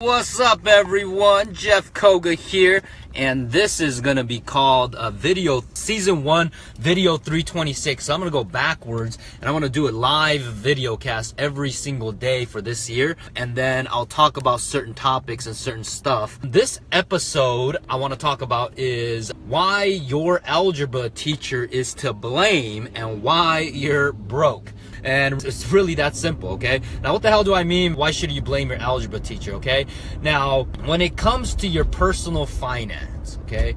What's up, everyone? Jeff Koga here, and this is gonna be called video season 1 video 326. So I'm gonna go backwards and I'm gonna do a live video cast every single day for this year, and then I'll talk about certain topics and certain stuff. This episode I want to talk about is why your algebra teacher is to blame and why you're broke. And it's really that simple, okay? Now, what the hell do I mean? Why should you blame your algebra teacher, okay? Now, when it comes to your personal finance, okay,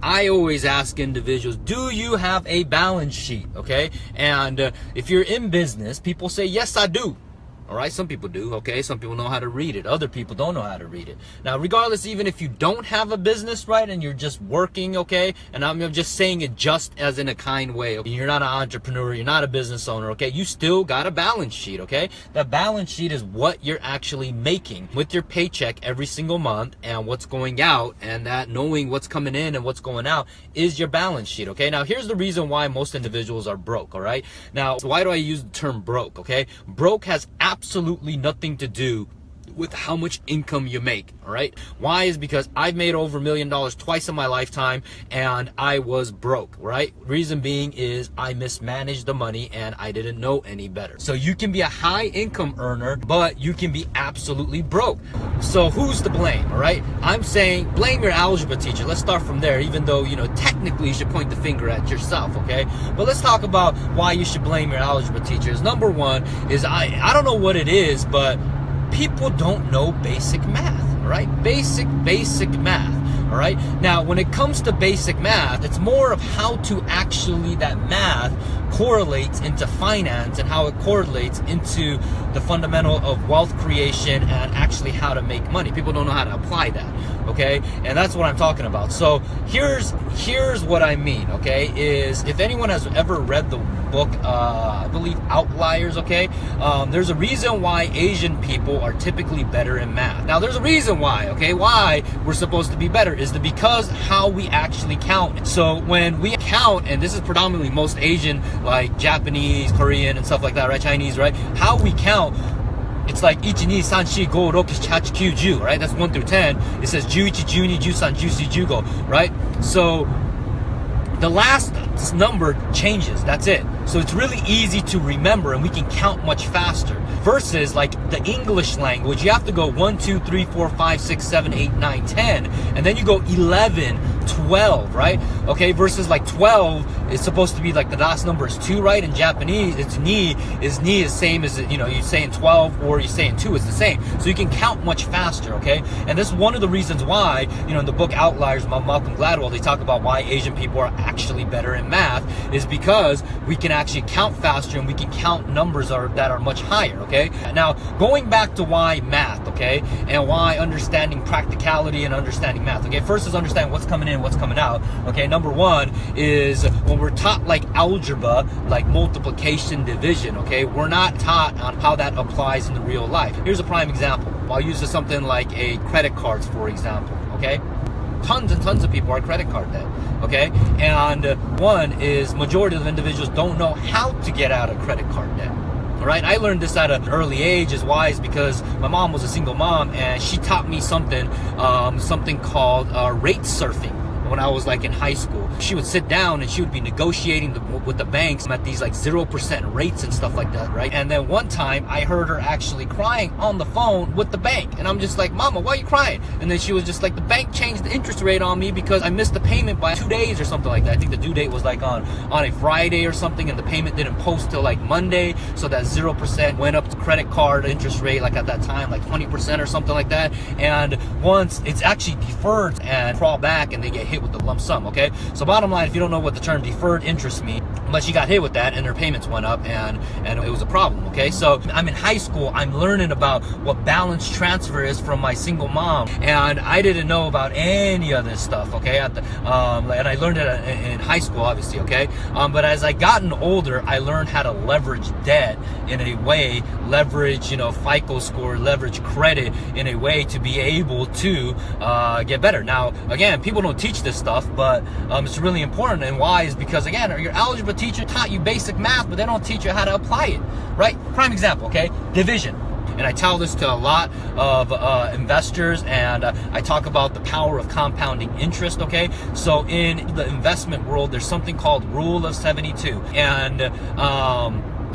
I always ask individuals, do you have a balance sheet, okay? And if you're in business, people say, yes, I do. All right, some people do, okay? Some people know how to read it. Other people don't know how to read it. Now, regardless, even if you don't have a business, right, and you're just working, okay? And I'm just saying it just as in a kind way. You're not an entrepreneur. You're not a business owner, okay? You still got a balance sheet, okay? That balance sheet is what you're actually making with your paycheck every single month and what's going out, and that knowing what's coming in and what's going out is your balance sheet, okay? Now, here's the reason why most individuals are broke, all right? Now, why do I use the term broke, okay? Broke has absolutely nothing to do with how much income you make, all right? Why is because I've made over $1 million twice in my lifetime and I was broke, right? Reason being is I mismanaged the money and I didn't know any better. So you can be a high income earner, but you can be absolutely broke. So who's to blame, all right? I'm saying blame your algebra teacher. Let's start from there, even though, you know, technically you should point the finger at yourself, okay? But let's talk about why you should blame your algebra teachers. Number one is I don't know what it is, but people don't know basic math, all right? Basic math, all right? Now, when it comes to basic math, it's more of how to actually, that math correlates into finance and how it correlates into the fundamental of wealth creation and actually how to make money. People don't know how to apply that, okay? And that's what I'm talking about. So here's what I mean, okay, is if anyone has ever read the book, I believe Outliers, okay, there's a reason why Asian people are typically better in math. Now, there's a reason why, okay, why we're supposed to be better is because how we actually count. So when we count, and this is predominantly most Asian, like Japanese, Korean, and stuff like that, right, Chinese, right, how we count, it's like 1, 2, 3, 4, 5, 6, 7, 8, 9, 10, right? That's 1 through 10. It says 11, 12, 13, 14, 15, right? So the last number changes, that's it. So it's really easy to remember and we can count much faster. Versus like the English language, you have to go 1, 2, 3, 4, 5, 6, 7, 8, 9, 10, and then you go 11, 12, right? Okay, versus like 12 is supposed to be like the last number is 2, right? In Japanese, it's ni is same as, you know, you're saying 12 or you're saying 2, it's the same. So you can count much faster, okay? And this is one of the reasons why, you know, in the book Outliers, Malcolm Gladwell, they talk about why Asian people are actually better in math is because we can actually count faster and we can count numbers that are much higher, okay? Now, going back to why math, okay, and why understanding practicality and understanding math, okay? First is understand what's coming in, what's coming out, okay? Number one is when we're taught like algebra, like multiplication, division, okay? We're not taught on how that applies in the real life. Here's a prime example. I'll use something like a credit cards, for example, okay? Tons and tons of people are credit card debt, okay? And one is majority of individuals don't know how to get out of credit card debt. All right, I learned this at an early age. Is why is because my mom was a single mom and she taught me something called rate surfing when I was like in high school. She would sit down and she would be negotiating with the banks at these like 0% rates and stuff like that, right? And then one time I heard her actually crying on the phone with the bank, and I'm just like, Mama, why are you crying? And then she was just like, the bank changed the interest rate on me because I missed the payment by 2 days or something like that. I think the due date was like on a Friday or something, and the payment didn't post till like Monday, so that 0% went up to credit card interest rate, like at that time, like 20% or something like that. And once it's actually deferred and crawl back and they get hit with the lump sum, okay? So bottom line, if you don't know what the term deferred interest means, but she got hit with that and her payments went up and it was a problem, okay? So I'm in high school, I'm learning about what balance transfer is from my single mom, and I didn't know about any of this stuff, okay? And I learned it in high school, obviously, okay? But as I gotten older, I learned how to leverage debt in a way, leverage, you know, FICO score, leverage credit in a way to be able to get better. Now, again, people don't teach this stuff, but it's really important. And why is because, again, your algebra teacher taught you basic math, but they don't teach you how to apply it, right? Prime example, okay? Division. And I tell this to a lot of investors, and I talk about the power of compounding interest, okay? So in the investment world, there's something called Rule of 72. And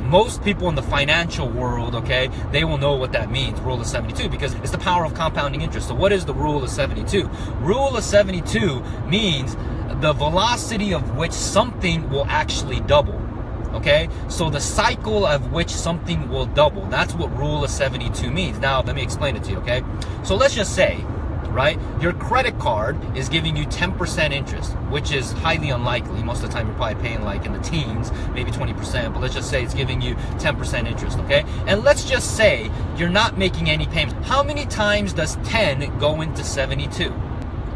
most people in the financial world, okay, they will know what that means, Rule of 72, because it's the power of compounding interest. So what is the Rule of 72? Rule of 72 means the velocity of which something will actually double. Okay, so the cycle of which something will double. That's what Rule of 72 means. Now, let me explain it to you, okay? So let's just say, right, your credit card is giving you 10% interest, which is highly unlikely. Most of the time, you're probably paying like in the teens, maybe 20%, but let's just say it's giving you 10% interest, okay? And let's just say you're not making any payments. How many times does 10 go into 72?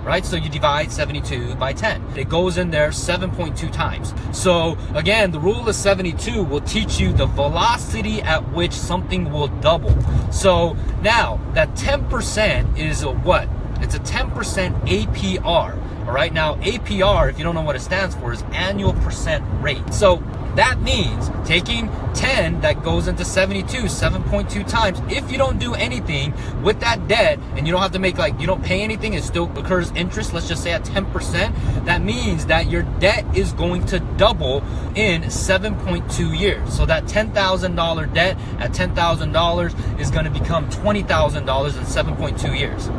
Right? So you divide 72 by 10. It goes in there 7.2 times. So again, the Rule of 72 will teach you the velocity at which something will double. So now that 10% is a what? It's a 10% APR. All right. Now APR, if you don't know what it stands for, is annual percent rate. So that means taking 10 that goes into 72, 7.2 times. If you don't do anything with that debt and you don't have to make, like, you don't pay anything, it still occurs interest, let's just say at 10%, that means that your debt is going to double in 7.2 years. So that $10,000 debt at $10,000 is going to become $20,000 in 7.2 years.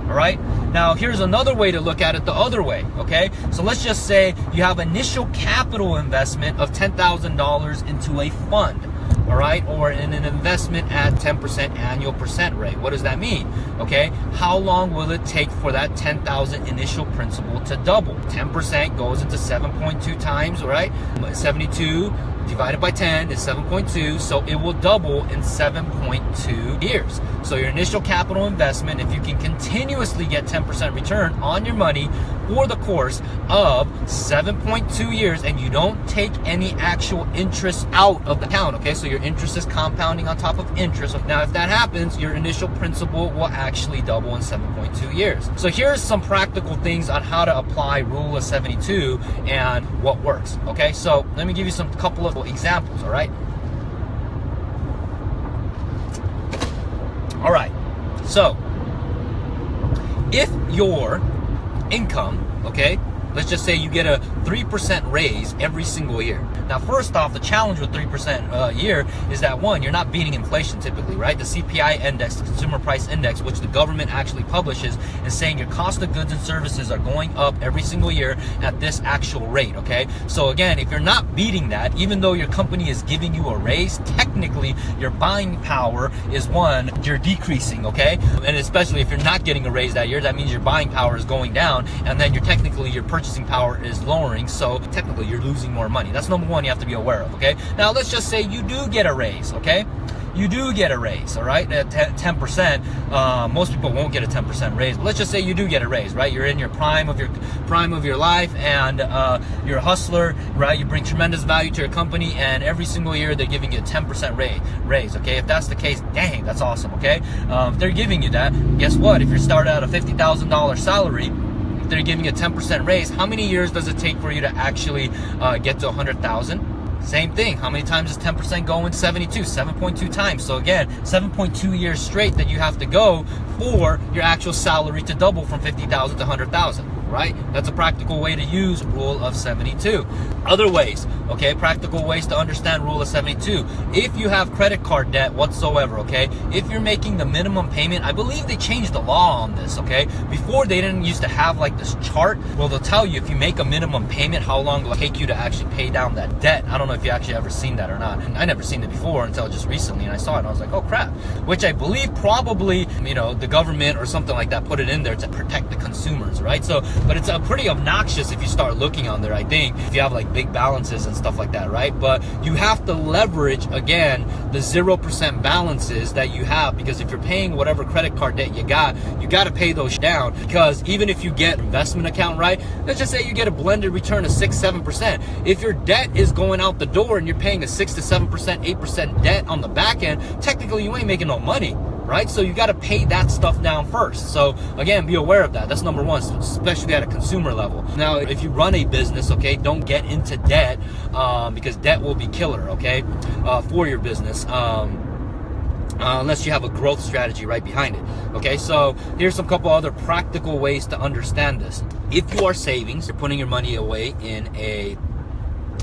All right. Now, here's another way to look at it the other way. Okay. So let's just say you have initial capital investment of $10,000 into a fund. All right. Or in an investment at 10% annual percent rate. What does that mean? Okay. How long will it take for that 10,000 initial principal to double? 10% goes into 7.2 times, right? 72 divided by 10 is 7.2, so it will double in 7.2 years. So your initial capital investment, if you can continuously get 10% return on your money for the course of 7.2 years, and you don't take any actual interest out of the account, okay? So your interest is compounding on top of interest. Now, if that happens, your initial principal will actually double in 7.2 years. So here's some practical things on how to apply Rule of 72 and what works, okay? So let me give you some couple of examples, all right? All right, so if your income, okay, let's just say you get a 3% raise every single year. Now, first off, the challenge with 3% a year is that, one, you're not beating inflation typically, right? The CPI index, the consumer price index, which the government actually publishes, is saying your cost of goods and services are going up every single year at this actual rate, okay? So again, if you're not beating that, even though your company is giving you a raise, technically your buying power is, one, you're decreasing, okay? And especially if you're not getting a raise that year, that means your buying power is going down, and then your purchasing power is lowering, so technically you're losing more money. That's number one you have to be aware of, okay? Now, let's just say you do get a raise, okay? You do get a raise, all right, at 10%. Most people won't get a 10% raise, but let's just say you do get a raise, right? You're in your prime of your life, and you're a hustler, right? You bring tremendous value to your company, and every single year they're giving you a 10% raise, okay? If that's the case, dang, that's awesome, okay? If they're giving you that, guess what? If you're starting at a $50,000 salary, they're giving you a 10% raise, how many years does it take for you to actually get to 100,000? Same thing. How many times does 10% go in 72? 7.2 times. So again, 7.2 years straight that you have to go for your actual salary to double from 50,000 to 100,000. Right? That's a practical way to use Rule of 72. Other ways, okay, practical ways to understand Rule of 72. If you have credit card debt whatsoever, okay, if you're making the minimum payment, I believe they changed the law on this, okay? Before, they didn't used to have like this chart. Well, they'll tell you if you make a minimum payment, how long will it take you to actually pay down that debt. I don't know if you actually ever seen that or not. I never seen it before until just recently, and I saw it and I was like, oh crap. Which I believe probably, the government or something like that put it in there to protect the consumers, right? So, but it's pretty obnoxious if you start looking on there, I think, if you have like big balances and stuff like that, right? But you have to leverage, again, the 0% balances that you have, because if you're paying whatever credit card debt you got to pay those down, because even if you get investment account, right, let's just say you get a blended return of 6-7%. If your debt is going out the door and you're paying a 6 to 7%, 8% debt on the back end, technically you ain't making no money. Right? So you got to pay that stuff down first. So again, be aware of that. That's number one, especially at a consumer level. Now, if you run a business, okay, don't get into debt, because debt will be killer, okay, for your business. unless you have a growth strategy right behind it. Okay, so here's some couple other practical ways to understand this. If you are savings, you're putting your money away in a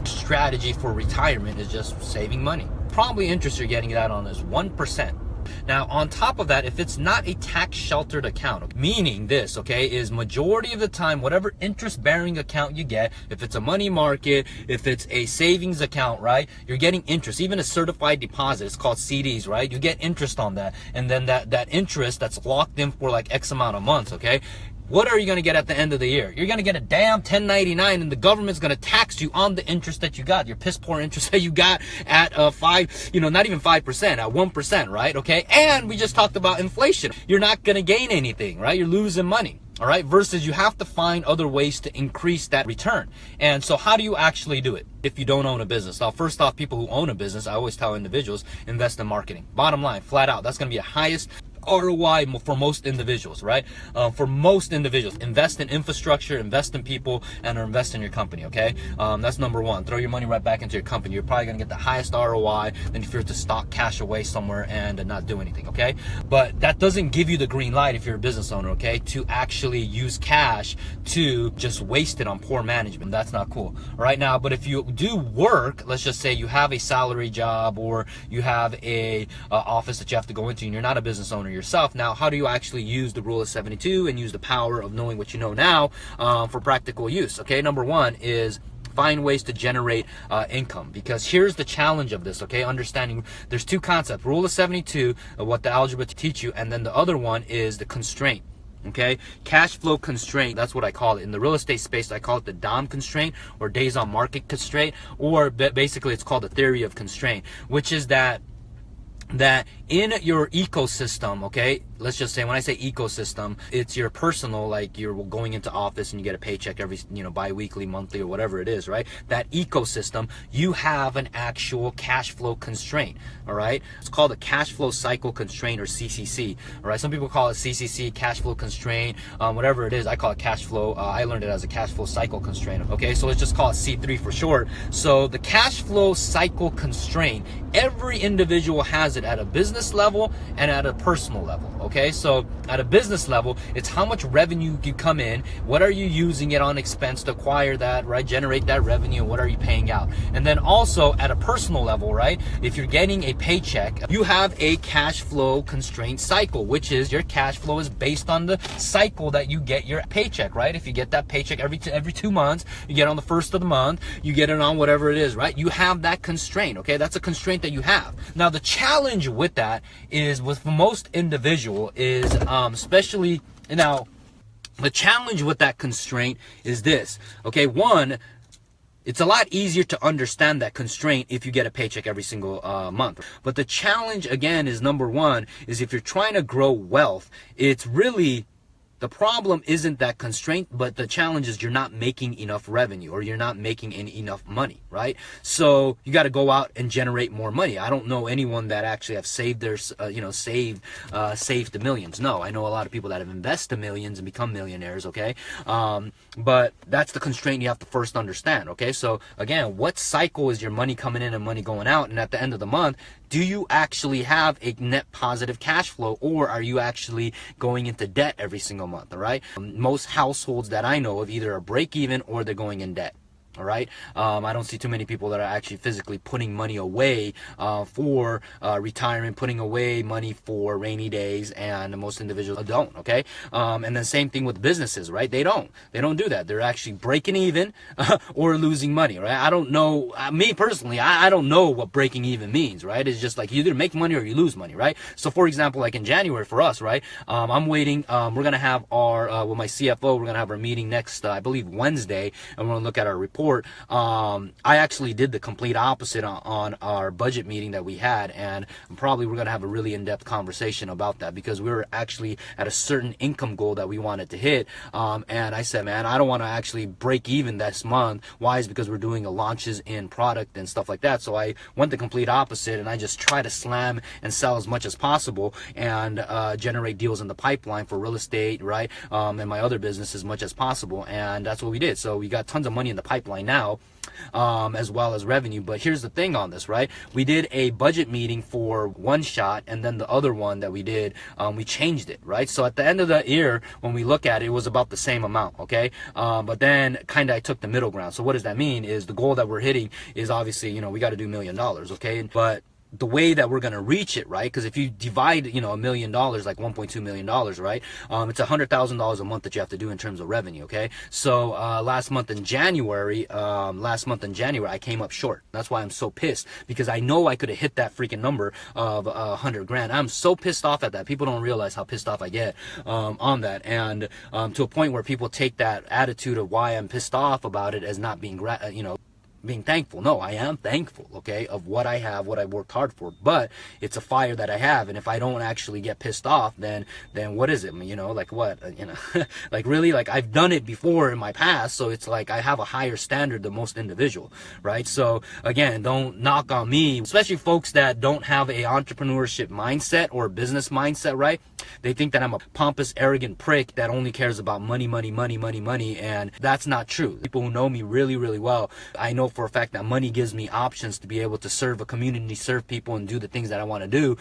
strategy for retirement is just saving money. Probably interest you're getting that on is 1%. Now, on top of that, if it's not a tax sheltered account, meaning this, okay, is majority of the time, whatever interest bearing account you get, if it's a money market, if it's a savings account, right, you're getting interest. Even a certified deposit, it's called CDs, right? You get interest on that. And then that interest that's locked in for like X amount of months, okay? What are you going to get at the end of the year? You're going to get a damn 1099, and the government's going to tax you on the interest that you got, your piss poor interest that you got at 5, not even 5%, at 1%, right? Okay. And we just talked about inflation. You're not going to gain anything, right? You're losing money. All right. Versus you have to find other ways to increase that return. And so how do you actually do it if you don't own a business? Now, first off, people who own a business, I always tell individuals, invest in marketing. Bottom line, flat out, that's going to be the highest ROI for most individuals, right? For most individuals, invest in infrastructure, invest in people, and invest in your company, okay? That's number one. Throw your money right back into your company. You're probably going to get the highest ROI than if you're to stock cash away somewhere and not do anything, okay? But that doesn't give you the green light if you're a business owner, okay, to actually use cash to just waste it on poor management. That's not cool, all right? Now, but if you do work, let's just say you have a salary job or you have a office that you have to go into and you're not a business owner yourself. Now, how do you actually use the rule of 72 and use the power of knowing what you know now for practical use? Okay, number one is find ways to generate income, because here's the challenge of this, okay? Understanding there's two concepts, rule of 72, what the algebra teach you, and then the other one is the constraint. Okay, cash flow constraint, that's what I call it. In the real estate space, I call it the Dom Constraint or days on market constraint, or basically it's called the theory of constraint, which is that in your ecosystem, okay, let's just say when I say ecosystem, it's your personal, like you're going into office and you get a paycheck every, bi-weekly, monthly, or whatever it is, right? That ecosystem, you have an actual cash flow constraint, all right? It's called a cash flow cycle constraint, or CCC, all right? Some people call it CCC, cash flow constraint, whatever it is. I call it cash flow. I learned it as a cash flow cycle constraint, okay? So let's just call it C3 for short. So the cash flow cycle constraint, every individual has it at a business level and at a personal level, okay? So at a business level, it's how much revenue you come in, what are you using it on expense to acquire that, right? Generate that revenue, what are you paying out? And then also at a personal level, right? If you're getting a paycheck, you have a cash flow constraint cycle, which is your cash flow is based on the cycle that you get your paycheck, right? If you get that paycheck every 2 months, you get on the first of the month, you get it on whatever it is, right? You have that constraint, okay? That's a constraint that you have. Now, the challenge with that is with most individual is especially now, the challenge with that constraint is this, okay? One, it's a lot easier to understand that constraint if you get a paycheck every single month. But the challenge, again, is number one, is if you're trying to grow wealth, it's really, the problem isn't that constraint, but the challenge is you're not making enough revenue, or you're not making enough money, right? So you got to go out and generate more money. I don't know anyone that actually have saved their, saved the millions. No, I know a lot of people that have invested millions and become millionaires, okay? But that's the constraint you have to first understand, okay? So again, what cycle is your money coming in and money going out? And at the end of the month, do you actually have a net positive cash flow, or are you actually going into debt every single month, all right? Most households that I know of either are break even or they're going in debt. All right. I don't see too many people that are actually physically putting money away for retirement, putting away money for rainy days, and most individuals don't. Okay. And then same thing with businesses, right? They don't do that. They're actually breaking even or losing money, right? I don't know. Me personally, I don't know what breaking even means, right? It's just like you either make money or you lose money, right? So for example, like in January for us, right? I'm waiting. We're gonna have our with my CFO. We're gonna have our meeting next, I believe, Wednesday, and we're gonna look at our report. I actually did the complete opposite on our budget meeting that we had, and probably we're going to have a really in-depth conversation about that, because we were actually at a certain income goal that we wanted to hit, and I said, man, I don't want to actually break even this month. Why? Is because we're doing launches in product and stuff like that. So I went the complete opposite, and I just try to slam and sell as much as possible and generate deals in the pipeline for real estate, right, and my other business as much as possible, and that's what we did. So we got tons of money in the pipeline line now, as well as revenue. But here's the thing on this, right? We did a budget meeting for one shot, and then the other one that we did, we changed it, right? So at the end of the year, when we look at it, it was about the same amount, okay? But then kind of I took the middle ground. So what does that mean is the goal that we're hitting is obviously, you know, we got to do $1 million, okay? But the way that we're going to reach it, right? Because if you divide, you know, $1 million, like $1.2 million, right? It's $100,000 a month that you have to do in terms of revenue, okay? So last month in January, I came up short. That's why I'm so pissed, because I know I could have hit that freaking number of 100 grand. I'm so pissed off at that. People don't realize how pissed off I get on that, and to a point where people take that attitude of why I'm pissed off about it as not being, being thankful. No, I am thankful, okay, of what I have, what I worked hard for, but it's a fire that I have, and if I don't actually get pissed off, then what is it, you know, like what, you know, like really, like I've done it before in my past, so it's like I have a higher standard than most individual, right? So again, don't knock on me, especially folks that don't have a entrepreneurship mindset or a business mindset, right? They think that I'm a pompous, arrogant prick that only cares about money, and that's not true. People who know me really, really well, I know for a fact that money gives me options to be able to serve a community, serve people, and do the things that I want to do,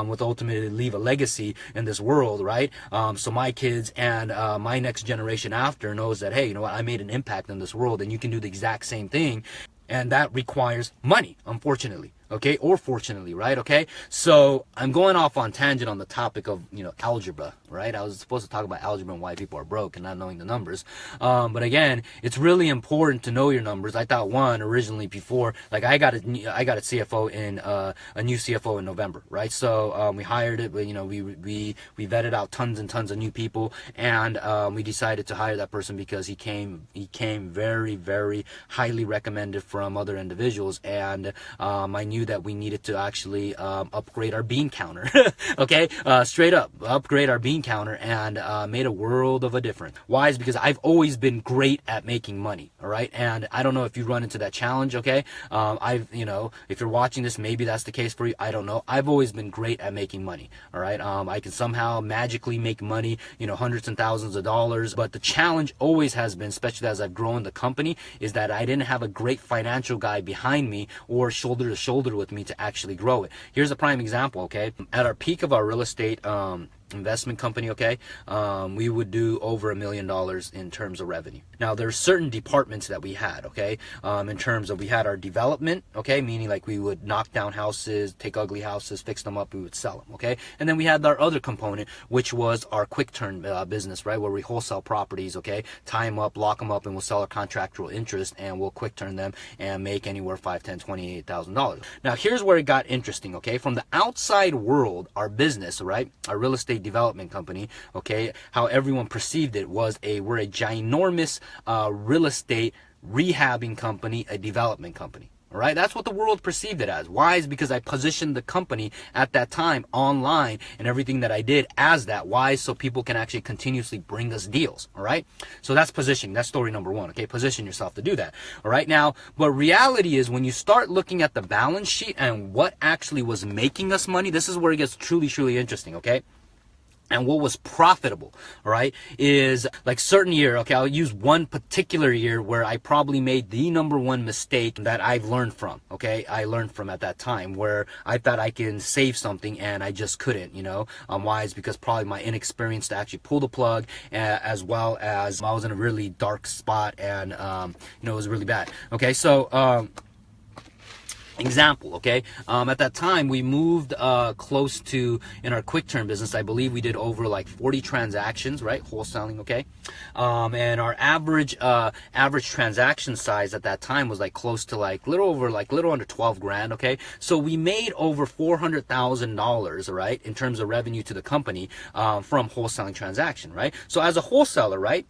with ultimately leave a legacy in this world, right? So my kids and my next generation after knows that, hey, you know what, I made an impact in this world, and you can do the exact same thing, and that requires money, unfortunately. Okay, or fortunately, right? Okay, so I'm going off on tangent on the topic of, you know, algebra, right? I was supposed to talk about algebra and why people are broke and not knowing the numbers, but again, it's really important to know your numbers. I thought originally before, like I got a CFO in a new CFO in November, right? So we hired it, but you know, we vetted out tons and tons of new people, and we decided to hire that person because he came very, very highly recommended from other individuals, and I knew that we needed to actually upgrade our bean counter. Okay, straight up upgrade our bean counter, and made a world of a difference. Why? Is because I've always been great at making money, all right? And I don't know if you run into that challenge, okay? You know, if you're watching this, maybe that's the case for you, I don't know. I've always been great at making money, all right? I can somehow magically make money, you know, hundreds and thousands of dollars, but the challenge always has been, especially as I've grown the company, is that I didn't have a great financial guy behind me or shoulder to shoulder with me to actually grow it. Here's a prime example, okay? At our peak of our real estate investment company, okay, we would do over $1 million in terms of revenue. Now there's certain departments that we had, okay, in terms of, we had our development, okay, meaning like we would knock down houses, take ugly houses, fix them up, we would sell them, okay, and then we had our other component, which was our quick turn business, right, where we wholesale properties, okay, tie them up, lock them up, and we'll sell our contractual interest, and we'll quick turn them and make anywhere $5, $10, $28,000. Now here's where it got interesting, okay, from the outside world, our business, right, our real estate development company, okay, how everyone perceived it was we're a ginormous real estate rehabbing company, a development company. All right, that's what the world perceived it as. Why? Is because I positioned the company at that time online and everything that I did as that. Why? So people can actually continuously bring us deals. All right, so that's positioning. That's story number one. Okay, position yourself to do that. All right, now, but reality is when you start looking at the balance sheet and what actually was making us money, this is where it gets truly, truly interesting. Okay. And what was profitable, all right, is like certain year, okay, I'll use one particular year where I probably made the number one mistake that I've learned from, okay, I learned from at that time, where I thought I can save something and I just couldn't, you know, why? Is because probably my inexperience to actually pull the plug, as well as I was in a really dark spot, and, you know, it was really bad, okay, so, example, okay, at that time we moved close to, in our quick turn business, I believe we did over like 40 transactions, right, wholesaling, okay, and our average transaction size at that time was like close to like little under 12 grand, okay, so we made over $400,000, right, in terms of revenue to the company from wholesaling transaction, right? So as a wholesaler, right,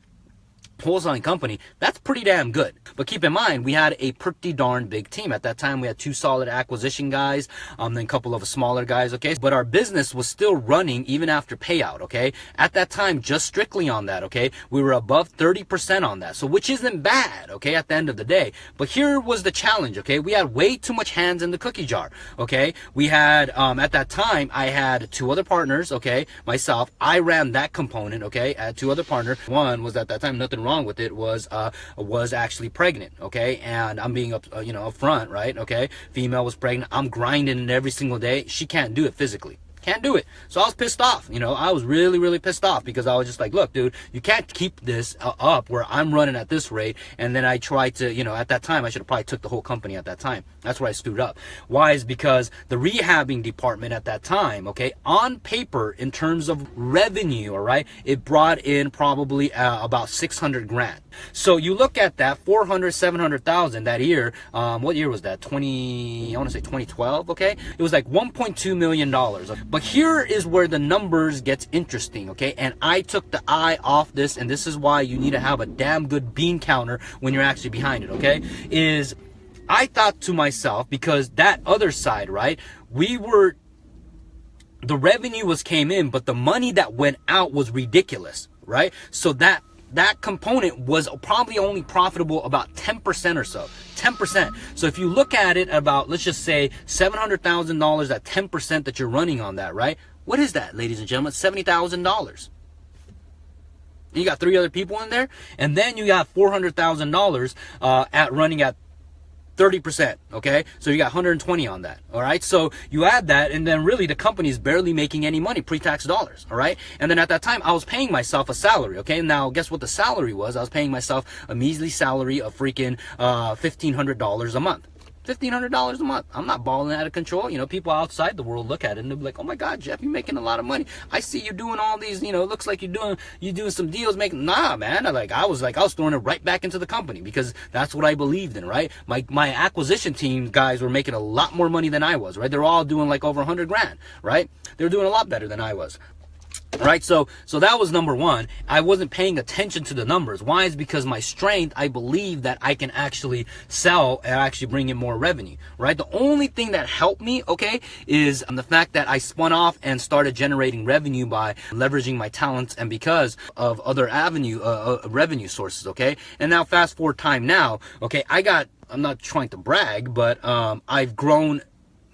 wholesaling company, that's pretty damn good. But keep in mind, we had a pretty darn big team. At that time, we had 2 solid acquisition guys, then a couple of smaller guys, okay? But our business was still running even after payout, okay? At that time, just strictly on that, okay? We were above 30% on that, so which isn't bad, okay, at the end of the day. But here was the challenge, okay? We had way too much hands in the cookie jar, okay? We had, at that time, I had 2 other partners, okay? Myself, I ran that component, okay? I had 2 other partners. One was at that time, nothing wrong wrong with it was actually pregnant, okay? And I'm being up, upfront, right? Okay, female was pregnant. I'm grinding it every single day. She can't do it physically. Can't do it. So I was pissed off. I was really, really pissed off because I was just like, look, dude, you can't keep this up where I'm running at this rate. And then I tried to, at that time, I should have probably took the whole company at that time. That's where I screwed up. Why? Is because the rehabbing department at that time, okay, on paper, in terms of revenue, all right, it brought in probably about 600 grand. So you look at that, 400, 700,000 that year. What year was that? I want to say 2012, okay? It was like $1.2 million. But here is where the numbers gets interesting, okay? And I took the eye off this, and this is why you need to have a damn good bean counter when you're actually behind it, okay? Is I thought to myself, because that other side, right? The revenue came in, but the money that went out was ridiculous, right? So that component was probably only profitable about 10% or so. 10%. So if you look at it about, let's just say $700,000 at 10% that you're running on that, right? What is that, ladies and gentlemen? $70,000. You got 3 other people in there, and then you got $400,000 at running at 30%, okay? So you got 120 on that, all right? So you add that, and then really the company's barely making any money, pre-tax dollars, all right? And then at that time, I was paying myself a salary, okay? Now, guess what the salary was? I was paying myself a measly salary of freaking $1,500 a month. $1,500 a month. I'm not balling out of control. People outside the world look at it and they'll be like, oh my God, Jeff, you're making a lot of money. I see you doing all these, it looks like you're doing some deals making. Nah, man. I was throwing it right back into the company because that's what I believed in, right? My acquisition team guys were making a lot more money than I was, right? They're all doing like over 100 grand, right? They're doing a lot better than I was. Right, so that was number one. I wasn't paying attention to the numbers. Why? Is because my strength, I believe that I can actually sell and actually bring in more revenue, right? The only thing that helped me, okay, is the fact that I spun off and started generating revenue by leveraging my talents and because of other revenue sources, okay? And now fast forward time now, okay, I'm not trying to brag, but I've grown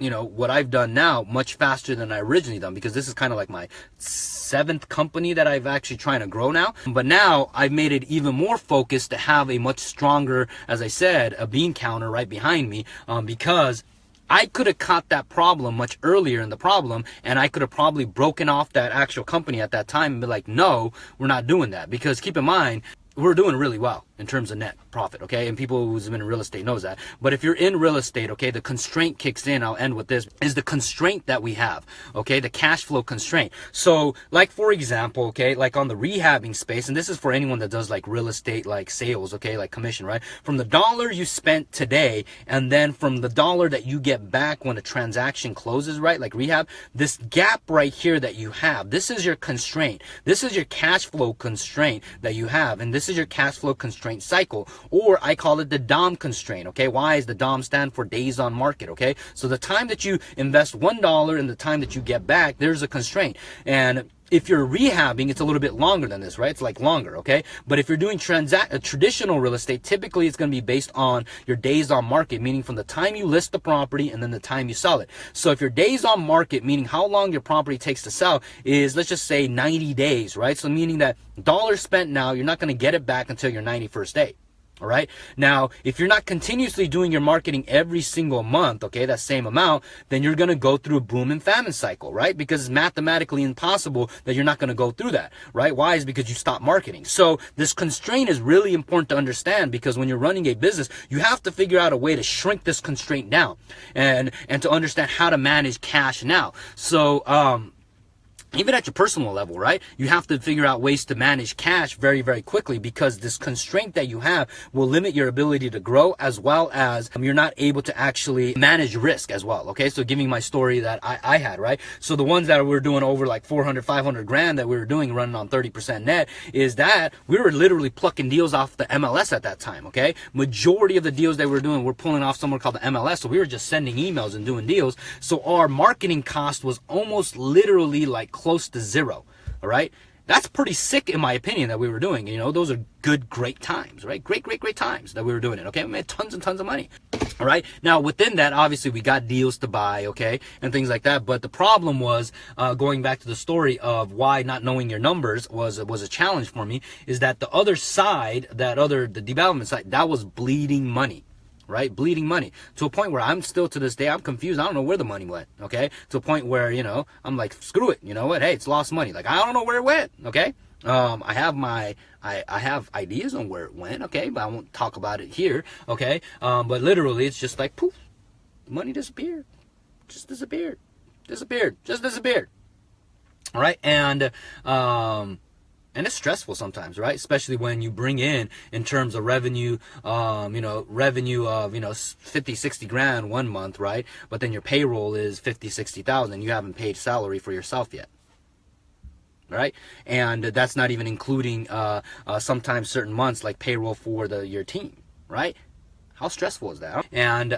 what I've done now much faster than I originally done, because this is kind of like my 7th company that I've actually trying to grow now. But now I've made it even more focused to have a much stronger, as I said, a bean counter right behind me, because I could have caught that problem much earlier in the problem, and I could have probably broken off that actual company at that time and be like, no, we're not doing that. Because keep in mind, we're doing really well in terms of net profit, okay? And people who's been in real estate knows that. But if you're in real estate, okay, the constraint kicks in. I'll end with this, is the constraint that we have, okay? The cash flow constraint. So like, for example, okay, like on the rehabbing space, and this is for anyone that does like real estate, like sales, okay, like commission, right? From the dollar you spent today, and then from the dollar that you get back when a transaction closes, right? Like rehab, this gap right here that you have, this is your constraint. This is your cash flow constraint that you have. And this is your cash flow constraint cycle, or I call it the Dom constraint, okay? Why? Is the Dom stand for days on market, okay? So the time that you invest $1 and the time that you get back, there's a constraint. And if you're rehabbing, it's a little bit longer than this, right? It's like longer, okay? But if you're doing traditional real estate, typically it's going to be based on your days on market, meaning from the time you list the property and then the time you sell it. So if your days on market, meaning how long your property takes to sell, is, let's just say 90 days, right? So meaning that dollars spent now, you're not going to get it back until your 91st day. All right. Now, if you're not continuously doing your marketing every single month, okay, that same amount, then you're going to go through a boom and famine cycle, right? Because it's mathematically impossible that you're not going to go through that, right? Why? Is because you stop marketing. So this constraint is really important to understand, because when you're running a business, you have to figure out a way to shrink this constraint down and to understand how to manage cash now. So, even at your personal level, right? You have to figure out ways to manage cash very, very quickly, because this constraint that you have will limit your ability to grow, as well as you're not able to actually manage risk as well. Okay. So giving my story that I had, right? So the ones that we were doing over like 400, 500 grand that we were doing running on 30% net, is that we were literally plucking deals off the MLS at that time. Okay. Majority of the deals that we were doing, we're pulling off somewhere called the MLS. So we were just sending emails and doing deals. So our marketing cost was almost literally like close to zero. All right. That's pretty sick in my opinion that we were doing. You know, those are good, great times, right? Great times that we were doing it, okay? We made tons and tons of money. All right. Now, within that, obviously, we got deals to buy, okay, and things like that. But the problem was, going back to the story of why not knowing your numbers was a challenge for me, is that the other side, the development side, that was bleeding money. Right? Bleeding money to a point where I'm still to this day, I'm confused. I don't know where the money went. Okay. To a point where, you know, I'm like, screw it. You know what? Hey, it's lost money. Like, I don't know where it went. Okay. I have ideas on where it went. Okay. But I won't talk about it here. Okay. But literally it's just like, poof, the money disappeared. Just disappeared. Just disappeared. All right. And it's stressful sometimes, right? Especially when you bring in terms of revenue, revenue of, 50, 60 grand one month, right? But then your payroll is 50, 60,000. You haven't paid salary for yourself yet, right? And that's not even including sometimes certain months like payroll for your team, right? How stressful is that? And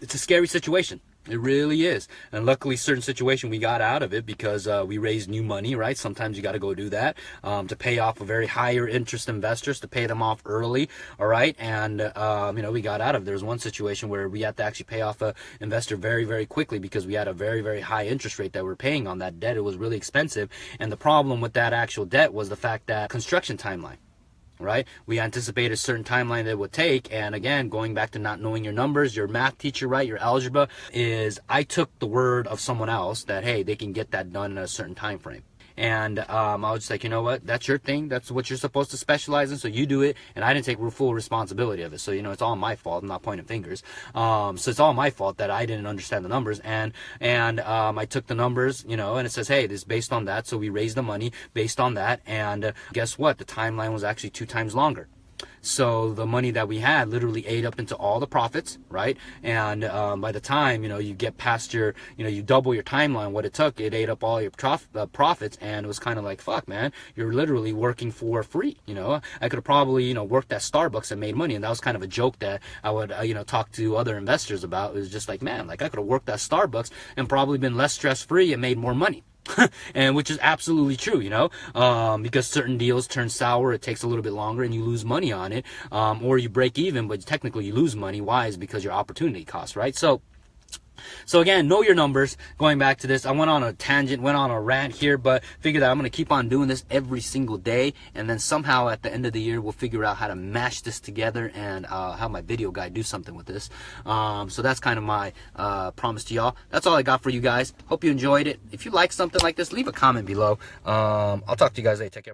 it's a scary situation. It really is. And luckily, certain situation we got out of it because we raised new money, right? Sometimes you got to go do that to pay off a very higher interest investors, to pay them off early, all right? And, we got out of it. There was one situation where we had to actually pay off an investor very, very quickly because we had a very, very high interest rate that we're paying on that debt. It was really expensive. And the problem with that actual debt was the fact that construction timeline. Right? We anticipated a certain timeline that it would take. And again, going back to not knowing your numbers, your math teacher, right? Your algebra is, I took the word of someone else that, hey, they can get that done in a certain time frame. And I was just like, you know what? That's your thing. That's what you're supposed to specialize in. So you do it. And I didn't take full responsibility of it. So, it's all my fault. I'm not pointing fingers. So it's all my fault that I didn't understand the numbers. And I took the numbers, and it says, hey, this is based on that. So we raised the money based on that. And guess what? The timeline was actually 2 times longer. So the money that we had literally ate up into all the profits, right? And by the time, you get past your, you double your timeline, what it took, it ate up all your profits. And it was kind of like, fuck, man, you're literally working for free. I could have probably, worked at Starbucks and made money. And that was kind of a joke that I would, talk to other investors about. It was just like, man, like I could have worked at Starbucks and probably been less stress-free and made more money. And which is absolutely true, because certain deals turn sour, it takes a little bit longer and you lose money on it, or you break even, but technically you lose money. Why? Is because your opportunity cost, right? So again, know your numbers. Going back to this, I went on a tangent, went on a rant here, but figure that I'm going to keep on doing this every single day. And then somehow at the end of the year, we'll figure out how to mash this together and have my video guy do something with this. So that's kind of my promise to y'all. That's all I got for you guys. Hope you enjoyed it. If you like something like this, leave a comment below. I'll talk to you guys later. Take care.